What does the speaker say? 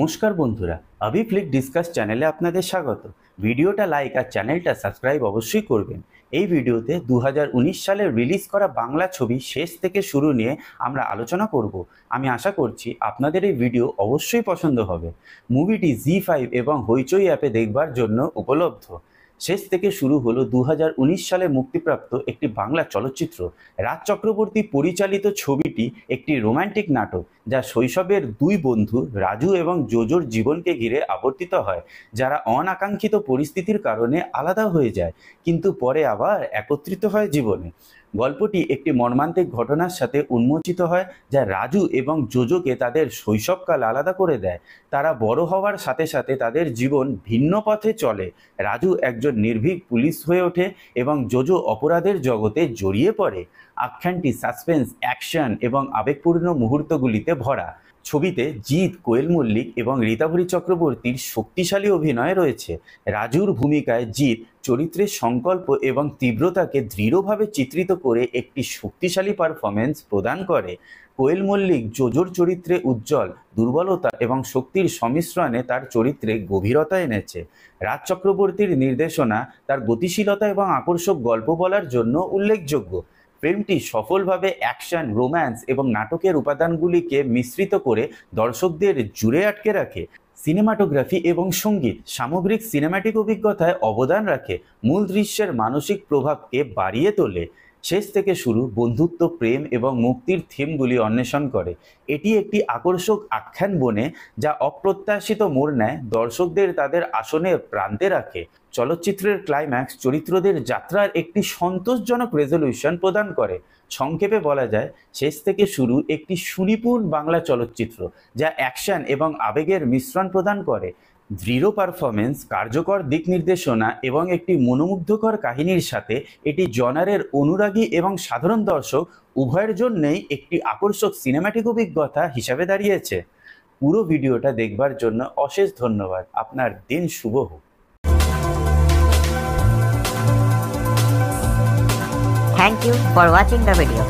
নমস্কার বন্ধুরা, Avi Flick discuss চ্যানেলে আপনাদের স্বাগত। ভিডিওটা লাইক আর চ্যানেলটা সাবস্ক্রাইব অবশ্যই করবেন। এই ভিডিওতে 2019 সালে রিলিজ করা বাংলা ছবি শেষ থেকে শুরু নিয়ে আমরা আলোচনা করব। আমি আশা করছি আপনাদের এই ভিডিও অবশ্যই পছন্দ হবে। মুভিটি জি5 এবং হইচই অ্যাপে দেখবার জন্য উপলব্ধ। শেষ থেকে শুরু হলো 2019 সালে মুক্তিপ্রাপ্ত একটি বাংলা চলচ্চিত্র। রাজ চক্রবর্তী পরিচালিত ছবিটি একটি রোমান্টিক নাটক, যা শৈশবের দুই বন্ধু রাজু এবং জোজোর জীবনকে ঘিরে আবর্তিত হয়, যারা অনাকাঙ্ক্ষিত পরিস্থিতির কারণে আলাদা হয়ে যায় কিন্তু পরে আবার একত্রিত হয় জীবনে। গল্পটি একটি মর্মান্তিক ঘটনার সাথে উন্মোচিত হয়, যা রাজু এবং জোজোকে তাদের শৈশবকাল আলাদা করে দেয়। তারা বড় হওয়ার সাথে সাথে তাদের জীবন ভিন্ন পথে চলে। রাজু একজন নির্ভীক পুলিশ হয়ে ওঠে এবং জোজো অপরাধের জগতে জড়িয়ে পড়ে। আখ্যানটি সাসপেন্স, অ্যাকশন এবং আবেগপূর্ণ মুহূর্তগুলিতে ভরা। ছবিতে জিৎ, কোয়েল মল্লিক এবং রীতাভরি চক্রবর্তীর শক্তিশালী অভিনয় রয়েছে। রাজুর ভূমিকায় জিৎ চরিত্রের সংকল্প এবং তীব্রতাকে দৃঢ়ভাবে চিত্রিত করে একটি শক্তিশালী পারফরমেন্স প্রদান করে। কোয়েল মল্লিক জোজোর চরিত্রে উজ্জ্বল দুর্বলতা এবং শক্তির সংমিশ্রণে তার চরিত্রে গভীরতা এনেছে। রাজ চক্রবর্তীর নির্দেশনা তার গতিশীলতা এবং আকর্ষক গল্প বলার জন্য উল্লেখযোগ্য। ফিল্মটি সফলভাবে অ্যাকশন, রোম্যান্স এবং নাটকের উপাদানগুলিকে মিশ্রিত করে দর্শকদের জুড়ে আটকে রাখে। সিনেমাটোগ্রাফি এবং সঙ্গীত সামগ্রিক সিনেম্যাটিক অভিজ্ঞতায় অবদান রাখে, মূল দৃশ্যের মানসিক প্রভাবকে বাড়িয়ে তোলে। শেষ থেকে শুরু বন্ধুত্ব, প্রেম এবং মুক্তির থিমগুলি অন্বেষণ করে। এটি একটি আকর্ষক আখ্যান বনে, যা অপ্রত্যাশিত মোড় নেয়, দর্শকদের তাদের আসনে প্রান্তে রাখে। চলচ্চিত্রের ক্লাইম্যাক্স চরিত্রদের যাত্রার একটি সন্তোষজনক রেজলিউশন প্রদান করে। সংক্ষেপে বলা যায়, শেষ থেকে শুরু একটি সুনিপুণ বাংলা চলচ্চিত্র, যা অ্যাকশন এবং আবেগের মিশ্রণ প্রদান করে। দৃঢ় পারফরমেন্স, কার্যকর দিক নির্দেশনা এবং একটি মনোমুগ্ধকর কাহিনীর সাথে এটি জনারের অনুরাগী এবং সাধারণ দর্শক উভয়ের জন্যই একটি আকর্ষক সিনেম্যাটিক অভিজ্ঞতা হিসাবে দাঁড়িয়েছে। পুরো ভিডিওটা দেখবার জন্য অশেষ ধন্যবাদ। আপনার দিন শুভ হোক। Thank you for watching the video.